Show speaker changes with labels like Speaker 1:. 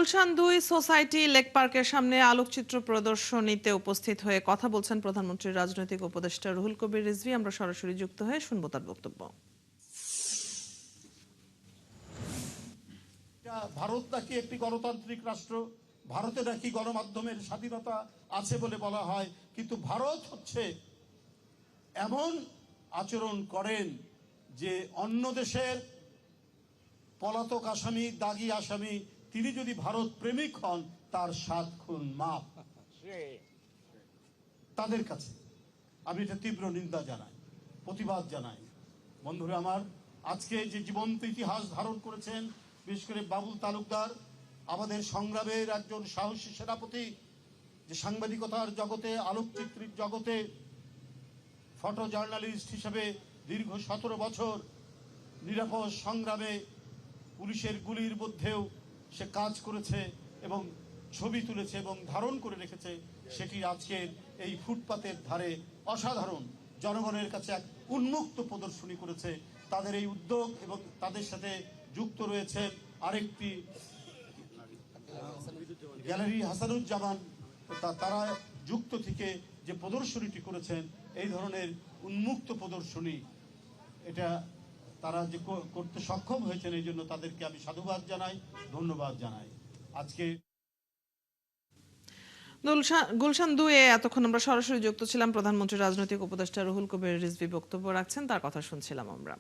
Speaker 1: Gulshan ২ society lake পার্কের সামনে আলোকচিত্র প্রদর্শনীতে উপস্থিত হয়ে কথা বলছেন প্রধানমন্ত্রীর রাজনৈতিক উপদেষ্টা রুহুল কবির রিজভী। আমরা সরাসরি যুক্ত হয়ে শুনবো তার বক্তব্য।
Speaker 2: ভারত নাকি একটি গণতান্ত্রিক রাষ্ট্র, ভারতে নাকি গণমাধ্যমের স্বাধীনতা আছে বলে বলা হয়, কিন্তু ভারত হচ্ছে এমন আচরণ করেন যে অন্য দেশের পলাতক আসামি, দাগী আসামি, তিনি যদি ভারত প্রেমিক হন তার ৭ খুন মাফ। তাদের কাছে আমি এটা তীব্র নিন্দা জানাই, প্রতিবাদ জানাই। বন্ধুরা আমার, আজকে যে জীবন্ত ইতিহাস ধারণ করেছেন বিশেষ করে বাবুল তালুকদার, আমাদের সংগ্রামের একজন সাহসী সেনাপতি, যে সাংবাদিকতার জগতে, আলোকচিত্রীর জগতে ফটো জার্নালিস্ট হিসেবে দীর্ঘ ১৭ বছর নিরাপদ সংগ্রামে পুলিশের গুলির মধ্যেও সে কাজ করেছে এবং ছবি তুলেছে এবং ধারণ করে রেখেছে, সেটি আজকের এই ফুটপাতের ধারে অসাধারণ জনগণের কাছে এক উন্মুক্ত প্রদর্শনী করেছে। তাদের এই উদ্যোগ এবং তাদের সাথে যুক্ত রয়েছে আরেকটি গ্যালারি হাসানুজ্জামান, তারা যুক্ত থেকে যে প্রদর্শনীটি করেছেন, এই ধরনের উন্মুক্ত প্রদর্শনী, এটা তারা যে করতে সক্ষম হয়েছেন, এই জন্য তাদেরকে আমি সাধুবাদ জানাই, ধন্যবাদ জানাই। আজকে
Speaker 1: গুলশান ২ এতক্ষণ আমরা সরাসরি যুক্ত ছিলাম প্রধানমন্ত্রীর রাজনৈতিক উপদেষ্টা রুহুল কবির রিজভী বক্তব্য রাখছেন, তার কথা শুনছিলাম আমরা।